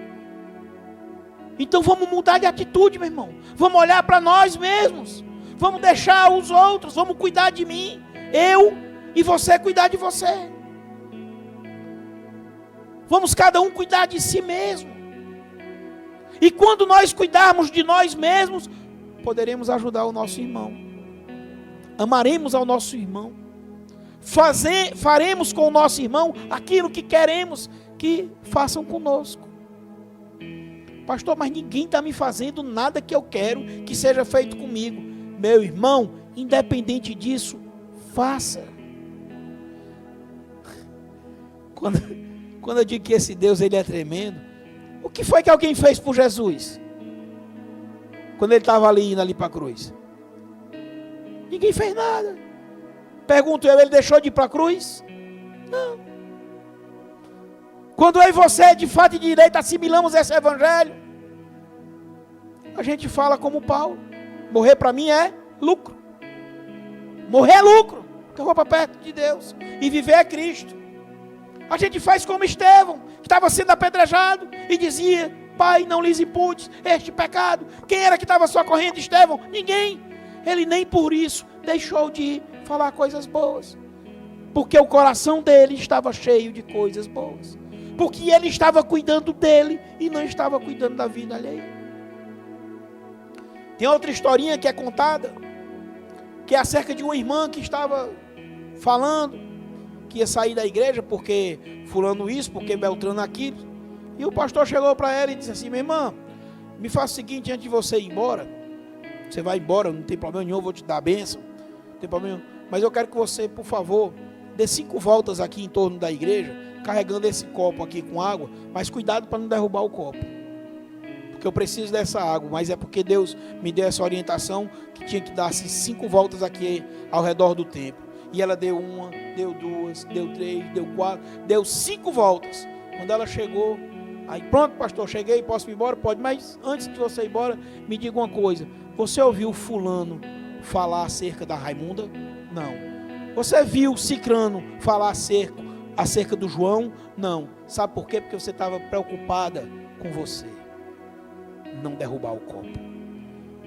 Então vamos mudar de atitude, meu irmão. Vamos olhar para nós mesmos. Vamos deixar os outros, vamos cuidar de mim. Eu e você cuidar de você. Vamos cada um cuidar de si mesmo. E quando nós cuidarmos de nós mesmos, poderemos ajudar o nosso irmão. Amaremos ao nosso irmão. Faremos com o nosso irmão aquilo que queremos que façam conosco. Pastor, mas ninguém está me fazendo nada que eu quero que seja feito comigo. Meu irmão, independente disso, faça. Quando eu digo que esse Deus ele é tremendo, o que foi que alguém fez por Jesus? Quando ele estava indo ali para a cruz? Ninguém fez nada. Pergunto eu, ele deixou de ir para a cruz? Não. Quando eu e você, de fato e de direito, assimilamos esse evangelho, a gente fala como Paulo: morrer para mim é lucro. Morrer é lucro, porque eu vou para perto de Deus. E viver é Cristo. A gente faz como Estevão, que estava sendo apedrejado e dizia: Pai, não lhes imputes este pecado. Quem era que estava socorrendo Estevão? Ninguém. Ele nem por isso deixou de falar coisas boas, porque o coração dele estava cheio de coisas boas, porque ele estava cuidando dele e não estava cuidando da vida alheia. Tem outra historinha que é contada, que é acerca de uma irmã que estava falando que ia sair da igreja porque fulano isso, porque Beltrano aquilo. E o pastor chegou para ela e disse assim: minha irmã, me faça o seguinte, antes de você ir embora, você vai embora, não tem problema nenhum, eu vou te dar a bênção, não tem problema nenhum, mas eu quero que você, por favor, dê 5 voltas aqui em torno da igreja, carregando esse copo aqui com água, mas cuidado para não derrubar o copo, porque eu preciso dessa água, mas é porque Deus me deu essa orientação, que tinha que dar 5 voltas aqui ao redor do templo. E ela deu 1, deu 2, deu 3, deu 4, deu 5 voltas. Quando ela chegou, aí pronto, pastor, cheguei, posso ir embora? Pode, mas antes de você ir embora, me diga uma coisa: você ouviu fulano falar acerca da Raimunda? Não. Você viu Cicrano falar acerca do João? Não. Sabe por quê? Porque você estava preocupada com você, não derrubar o copo.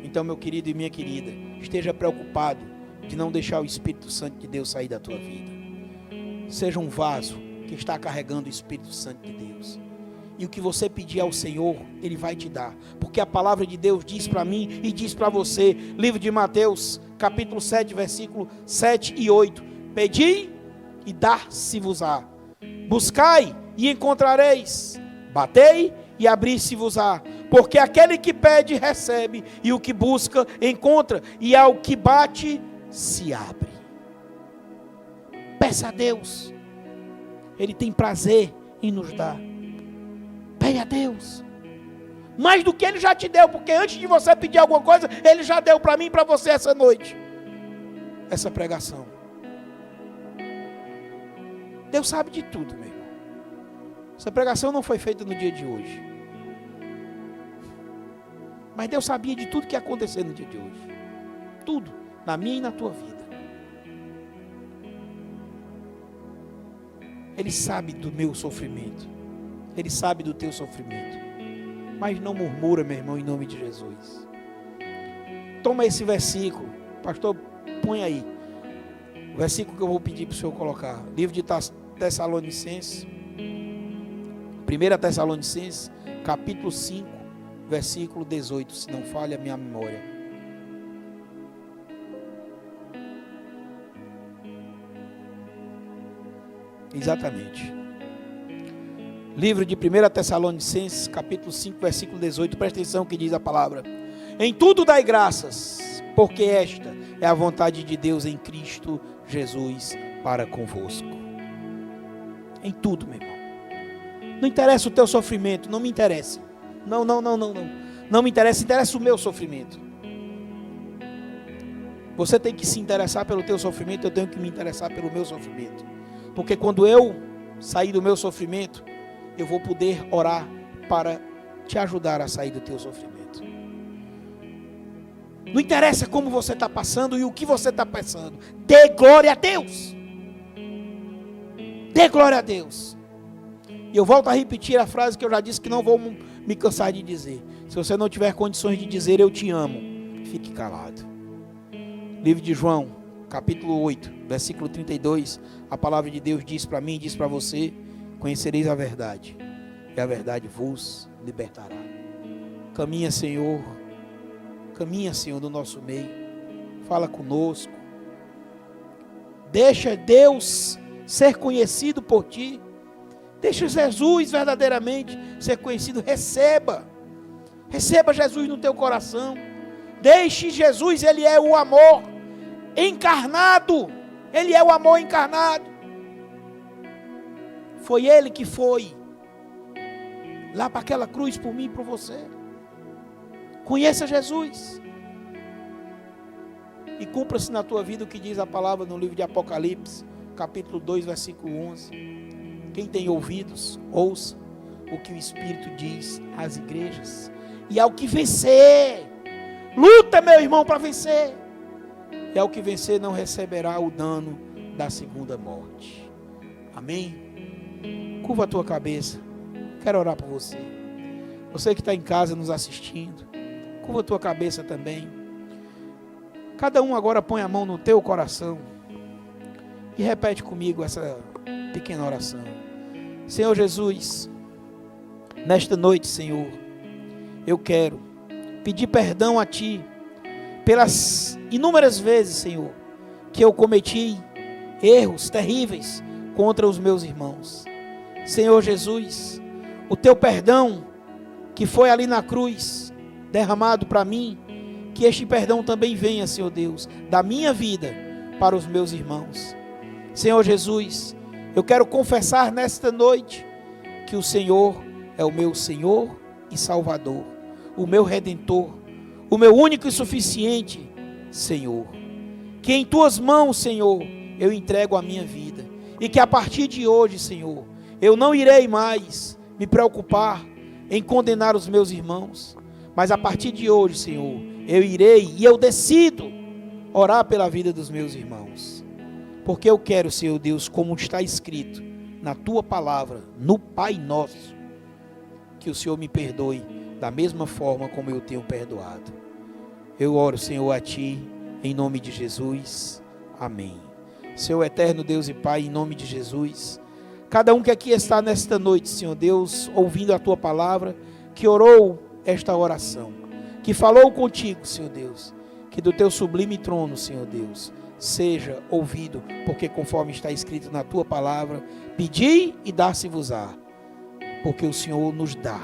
Então, meu querido e minha querida, esteja preocupado de não deixar o Espírito Santo de Deus sair da tua vida. Seja um vaso que está carregando o Espírito Santo de Deus. E o que você pedir ao Senhor, Ele vai te dar. Porque a palavra de Deus diz para mim e diz para você, livro de Mateus, capítulo 7, versículo 7 e 8. Pedi e dar-se-vos-á. Buscai e encontrareis. Batei e abrir-se-vos-á. Porque aquele que pede, recebe. E o que busca, encontra. E ao que bate, se abre. Peça a Deus. Ele tem prazer em nos dar. Pede a Deus. Mais do que Ele já te deu. Porque antes de você pedir alguma coisa, Ele já deu para mim e para você essa noite. Essa pregação. Deus sabe de tudo, meu irmão. Essa pregação não foi feita no dia de hoje. Mas Deus sabia de tudo que ia acontecer no dia de hoje. Tudo. Na minha e na tua vida. Ele sabe do meu sofrimento. Ele sabe do teu sofrimento. Mas não murmura, meu irmão, em nome de Jesus. Toma esse versículo. Pastor, põe aí. O versículo que eu vou pedir para o senhor colocar. Livro de Tessalonicenses. 1 Tessalonicenses, capítulo 5, versículo 18. Se não falha a minha memória. Exatamente. Livro de 1 Tessalonicenses, capítulo 5, versículo 18. Presta atenção que diz a palavra. Em tudo dai graças, porque esta é a vontade de Deus em Cristo Jesus para convosco. Em tudo, meu irmão. Não interessa o teu sofrimento, não me interessa. Não. Não me interessa, interessa o meu sofrimento. Você tem que se interessar pelo teu sofrimento, eu tenho que me interessar pelo meu sofrimento. Porque quando eu sair do meu sofrimento, eu vou poder orar para te ajudar a sair do teu sofrimento. Não interessa como você está passando e o que você está pensando. Dê glória a Deus. Dê glória a Deus. E eu volto a repetir a frase que eu já disse que não vou me cansar de dizer. Se você não tiver condições de dizer eu te amo, fique calado. Livro de João, capítulo 8, versículo 32. A palavra de Deus diz para mim, diz para você: conhecereis a verdade, e a verdade vos libertará. Caminha, Senhor do nosso meio. Fala conosco. Deixa Deus ser conhecido por ti. Deixa Jesus verdadeiramente ser conhecido. Receba Jesus no teu coração. Deixe Jesus, Ele é o amor encarnado. Ele é o amor encarnado. Foi Ele que foi lá para aquela cruz por mim e por você. Conheça Jesus. E cumpra-se na tua vida o que diz a palavra no livro de Apocalipse, capítulo 2, versículo 11. Quem tem ouvidos, ouça o que o Espírito diz às igrejas. E ao que vencer, luta, meu irmão, para vencer. E ao que vencer não receberá o dano da segunda morte. Amém? Curva a tua cabeça. Quero orar por você. Você que está em casa nos assistindo, curva a tua cabeça também. Cada um agora põe a mão no teu coração e repete comigo essa pequena oração. Senhor Jesus, nesta noite, Senhor, eu quero pedir perdão a Ti pelas inúmeras vezes, Senhor, que eu cometi erros terríveis contra os meus irmãos. Senhor Jesus, o Teu perdão que foi ali na cruz derramado para mim, que este perdão também venha, Senhor Deus, da minha vida para os meus irmãos. Senhor Jesus, eu quero confessar nesta noite que o Senhor é o meu Senhor e Salvador, o meu Redentor, o meu único e suficiente Senhor. Que em Tuas mãos, Senhor, eu entrego a minha vida. E que a partir de hoje, Senhor, eu não irei mais me preocupar em condenar os meus irmãos. Mas a partir de hoje, Senhor, eu irei e eu decido orar pela vida dos meus irmãos. Porque eu quero, Senhor Deus, como está escrito na Tua palavra, no Pai Nosso, que o Senhor me perdoe da mesma forma como eu tenho perdoado. Eu oro, Senhor, a Ti, em nome de Jesus. Amém. Senhor eterno Deus e Pai, em nome de Jesus, cada um que aqui está nesta noite, Senhor Deus, ouvindo a Tua palavra, que orou esta oração, que falou contigo, Senhor Deus, que do Teu sublime trono, Senhor Deus, seja ouvido, porque conforme está escrito na Tua palavra, pedi e dar-se-vos-á, porque o Senhor nos dá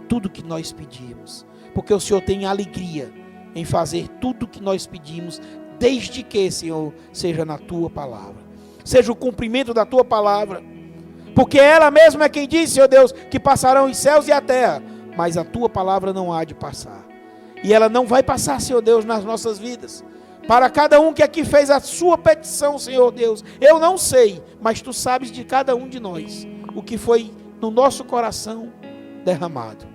tudo que nós pedimos, porque o Senhor tem alegria em fazer tudo que nós pedimos, desde que, Senhor, seja na Tua palavra, seja o cumprimento da Tua palavra, porque ela mesma é quem diz, Senhor Deus, que passarão os céus e a terra, mas a Tua palavra não há de passar, e ela não vai passar, Senhor Deus, nas nossas vidas. Para cada um que aqui fez a sua petição, Senhor Deus, eu não sei, mas Tu sabes de cada um de nós, o que foi no nosso coração derramado.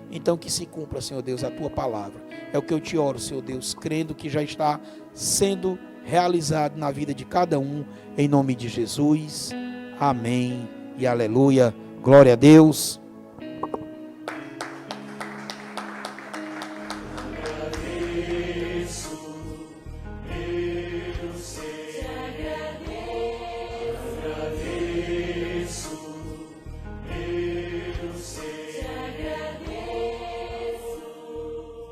Então que se cumpra, Senhor Deus, a Tua palavra. É o que eu te oro, Senhor Deus, crendo que já está sendo realizado na vida de cada um, em nome de Jesus. Amém e aleluia. Glória a Deus.